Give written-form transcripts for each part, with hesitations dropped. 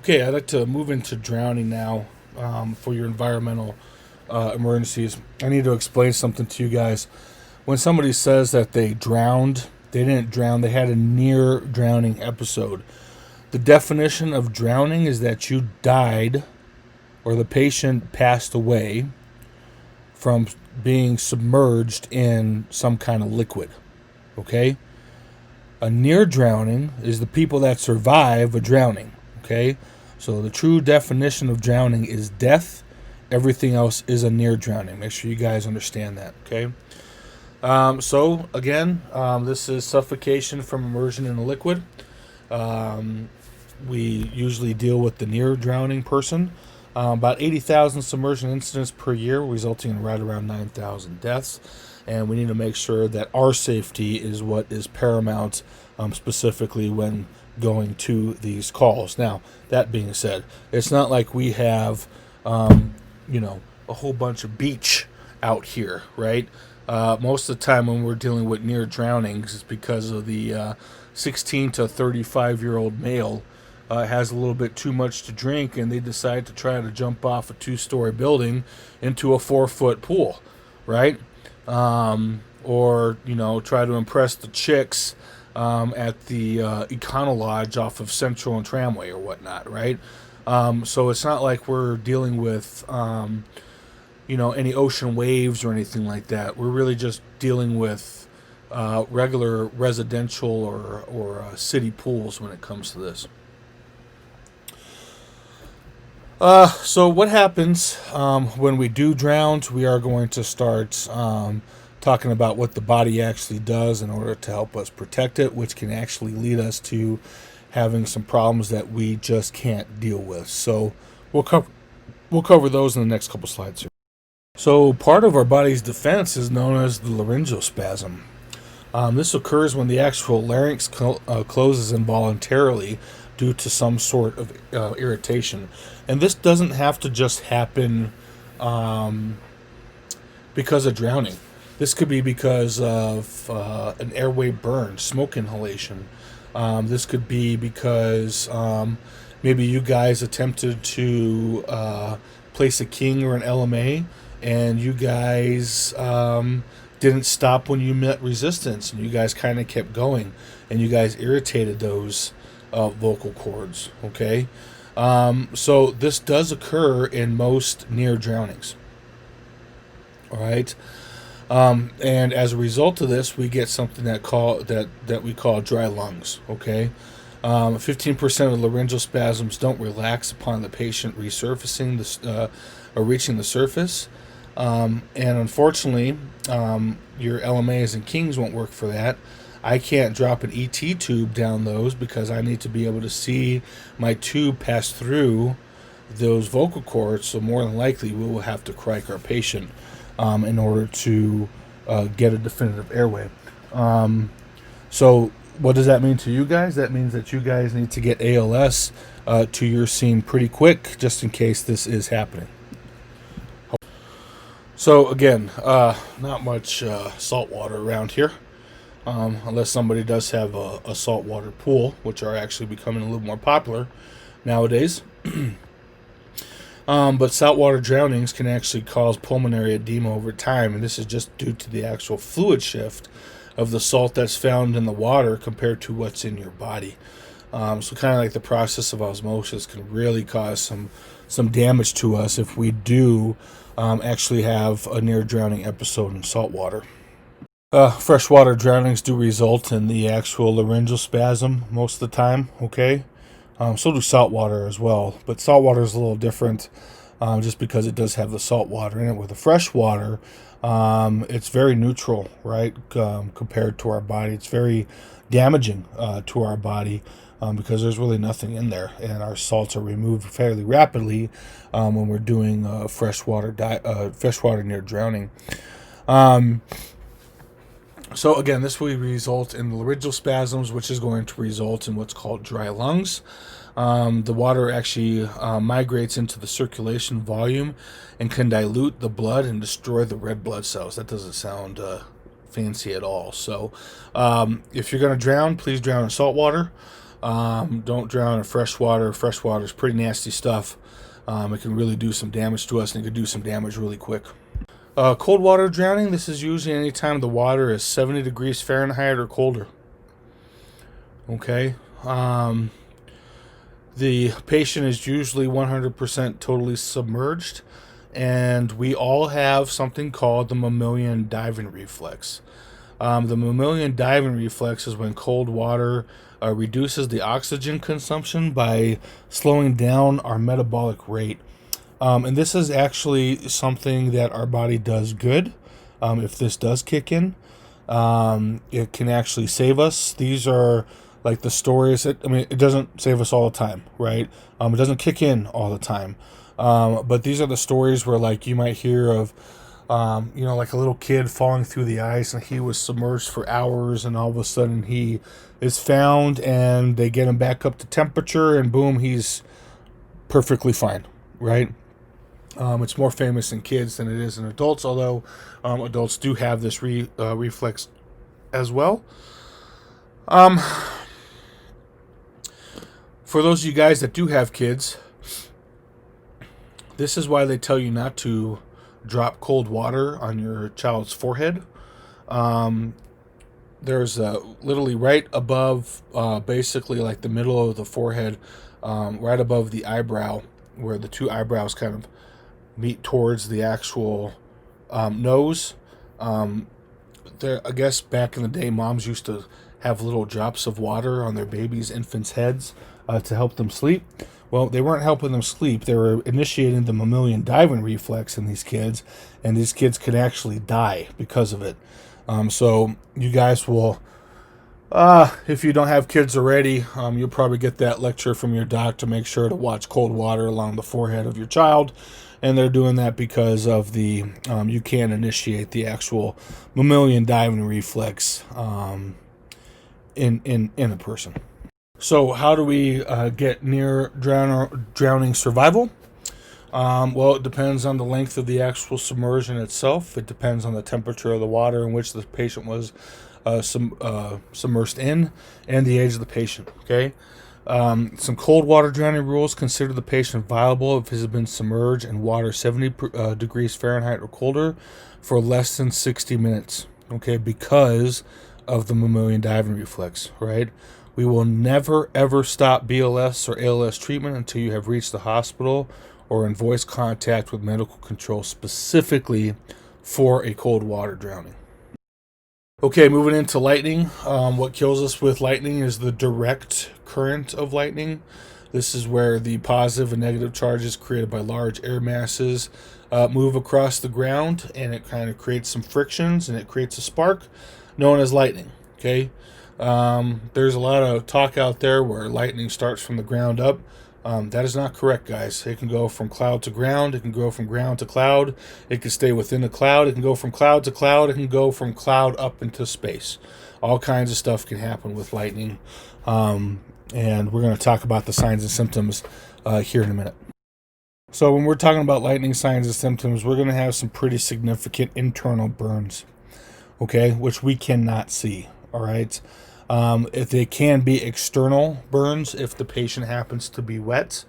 Okay, I'd like to move into drowning now for your environmental emergencies. I need to explain something to you guys. When somebody says that they drowned, they didn't drown, they had a near drowning episode. The definition of drowning is that you died or the patient passed away from being submerged in some kind of liquid. Okay? A near drowning is the people that survive a drowning. Okay? So the true definition of drowning is death. Everything else is a near drowning. Make sure you guys understand that. Okay? So again, this is suffocation from immersion in a liquid. We usually deal with the near drowning person. About 80,000 submersion incidents per year, resulting in right around 9,000 deaths. And we need to make sure that our safety is what is paramount, specifically when going to these calls. Now, that being said, it's not like we have, a whole bunch of beach out here, right? Most of the time when we're dealing with near drownings, it's because of the 16 to 35-year-old male has a little bit too much to drink, and they decide to try to jump off a 2-story building into a 4-foot pool, right? Or try to impress the chicks at the Econo Lodge off of Central and Tramway or whatnot, right? So it's not like we're dealing with any ocean waves or anything like that. We're really just dealing with regular residential or city pools when it comes to this. So what happens when we do drown? We are going to start talking about what the body actually does in order to help us protect it, which can actually lead us to having some problems that we just can't deal with. So we'll cover those in the next couple slides here. So part of our body's defense is known as the laryngospasm. This occurs when the actual larynx closes involuntarily due to some sort of irritation. And this doesn't have to just happen because of drowning. This could be because of an airway burn, smoke inhalation. This could be because maybe you guys attempted to place a king or an LMA, and you guys didn't stop when you met resistance, and you guys kind of kept going, and you guys irritated those vocal cords. Okay, so this does occur in most near drownings. All right, and as a result of this, we get something that we call dry lungs. Okay, 15% of laryngeal spasms don't relax upon the patient resurfacing or reaching the surface. And unfortunately, your LMAs and Kings won't work for that. I can't drop an ET tube down those because I need to be able to see my tube pass through those vocal cords. So more than likely, we will have to crike our patient in order to get a definitive airway. So what does that mean to you guys? That means that you guys need to get ALS to your scene pretty quick, just in case this is happening. So again, not much salt water around here, unless somebody does have a saltwater pool, which are actually becoming a little more popular nowadays. But saltwater drownings can actually cause pulmonary edema over time, and this is just due to the actual fluid shift of the salt that's found in the water compared to what's in your body. So kind of like the process of osmosis can really cause some damage to us if we do actually have a near drowning episode in salt water. Freshwater drownings do result in the actual laryngeal spasm most of the time, okay? So do saltwater as well, but saltwater is a little different just because it does have the salt water in it. With the freshwater, it's very neutral, right, compared to our body. It's very damaging to our body because there's really nothing in there, and our salts are removed fairly rapidly when we're doing freshwater near drowning. So again, this will result in laryngeal spasms, which is going to result in what's called dry lungs. The water actually migrates into the circulation volume and can dilute the blood and destroy the red blood cells. That doesn't sound fancy at all. So if you're going to drown, please drown in salt water. Don't drown in fresh water. Fresh water is pretty nasty stuff. It can really do some damage to us, and it can do some damage really quick. Cold water drowning, this is usually any time the water is 70 degrees Fahrenheit or colder. Okay. The patient is usually 100% totally submerged, and we all have something called the mammalian diving reflex. The mammalian diving reflex is when cold water reduces the oxygen consumption by slowing down our metabolic rate. And this is actually something that our body does good. If this does kick in, it can actually save us. These are like the stories that, it doesn't save us all the time, right? It doesn't kick in all the time. But these are the stories where, like, you might hear of, like a little kid falling through the ice and he was submerged for hours, and all of a sudden he is found and they get him back up to temperature, and boom, he's perfectly fine, right? It's more famous in kids than it is in adults, although adults do have this reflex as well. For those of you guys that do have kids, this is why they tell you not to drop cold water on your child's forehead. There's literally right above, basically like the middle of the forehead, right above the eyebrow, where the two eyebrows kind of meet towards the actual nose. I guess back in the day, moms used to have little drops of water on their babies' infants' heads to help them sleep. Well, they weren't helping them sleep. They were initiating the mammalian diving reflex in these kids, and these kids could actually die because of it. So you guys will, if you don't have kids already, you'll probably get that lecture from your doc to make sure to watch cold water along the forehead of your child. And they're doing that because of the, you can initiate the actual mammalian diving reflex in a person. So how do we get near drowning survival? Well, it depends on the length of the actual submersion itself. It depends on the temperature of the water in which the patient was submersed in, and the age of the patient. Okay. Some cold water drowning rules: consider the patient viable if he has been submerged in water 70 degrees Fahrenheit or colder for less than 60 minutes. Okay, because of the mammalian diving reflex, right? We will never ever stop BLS or ALS treatment until you have reached the hospital or in voice contact with medical control specifically for a cold water drowning. Okay, moving into lightning. What kills us with lightning is the direct current of lightning. This is where the positive and negative charges created by large air masses move across the ground, and it kind of creates some frictions, and it creates a spark known as lightning. Okay, there's a lot of talk out there where lightning starts from the ground up. That is not correct, guys. It can go from cloud to ground. It can go from ground to cloud. It can stay within the cloud. It can go from cloud to cloud. It can go from cloud up into space. All kinds of stuff can happen with lightning. And we're going to talk about the signs and symptoms here in a minute. So when we're talking about lightning signs and symptoms, we're going to have some pretty significant internal burns, okay, which we cannot see, all right? If they can be external burns, if the patient happens to be wet,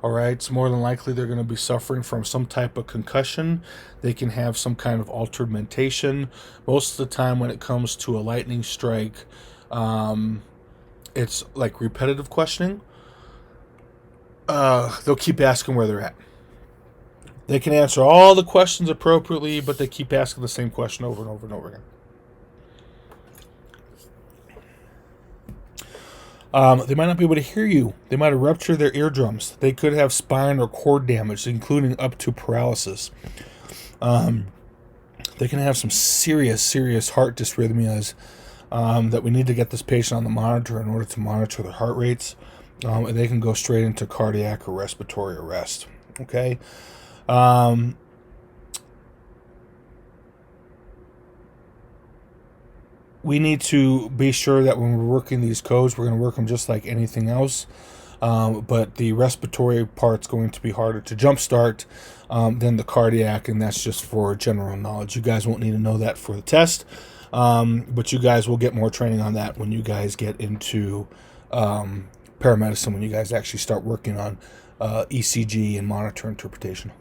all right, it's more than likely they're going to be suffering from some type of concussion. They can have some kind of altered mentation. Most of the time when it comes to a lightning strike, it's like repetitive questioning. They'll keep asking where they're at. They can answer all the questions appropriately, but they keep asking the same question over and over and over again. They might not be able to hear you. They might have ruptured their eardrums. They could have spine or cord damage, including up to paralysis. They can have some serious heart dysrhythmias that we need to get this patient on the monitor in order to monitor their heart rates. And they can go straight into cardiac or respiratory arrest. Okay? We need to be sure that when we're working these codes, we're going to work them just like anything else. But the respiratory part's going to be harder to jumpstart than the cardiac, and that's just for general knowledge. You guys won't need to know that for the test, but you guys will get more training on that when you guys get into paramedicine when you guys actually start working on ECG and monitor interpretation.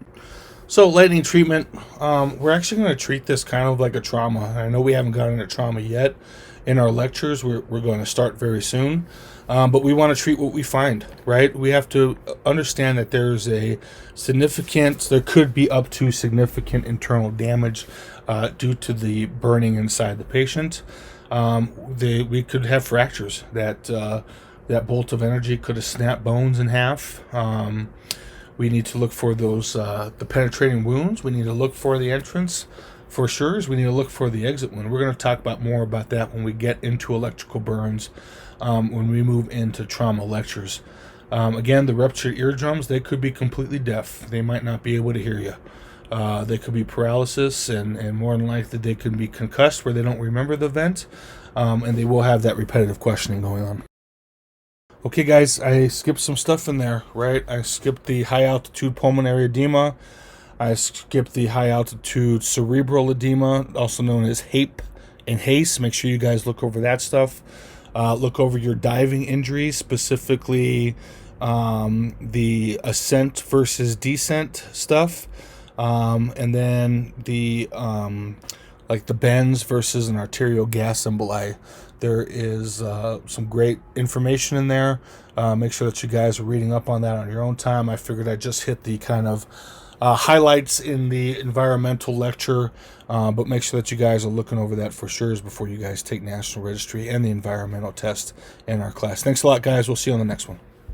So lightning treatment, we're actually going to treat this kind of like a trauma. I know we haven't gotten into trauma yet in our lectures. We're going to start very soon. But we want to treat what we find, right? We have to understand that there's there could be up to significant internal damage due to the burning inside the patient. We could have fractures. That bolt of energy could have snapped bones in half. We need to look for those the penetrating wounds. We need to look for the entrance for sure. We need to look for the exit wound. We're going to talk more about that when we get into electrical burns, when we move into trauma lectures. Again, the ruptured eardrums, they could be completely deaf. They might not be able to hear you. They could be paralysis, and more than likely they could be concussed where they don't remember the event, and they will have that repetitive questioning going on. Okay, guys, I skipped some stuff in there, right? I skipped the high-altitude pulmonary edema. I skipped the high-altitude cerebral edema, also known as HAPE and HACE. Make sure you guys look over that stuff. Look over your diving injuries, specifically the ascent versus descent stuff, and then the like the bends versus an arterial gas emboli. There is some great information in there. Make sure that you guys are reading up on that on your own time. I figured I'd just hit the kind of highlights in the environmental lecture, but make sure that you guys are looking over that for sure before you guys take National Registry and the environmental test in our class. Thanks a lot, guys. We'll see you on the next one.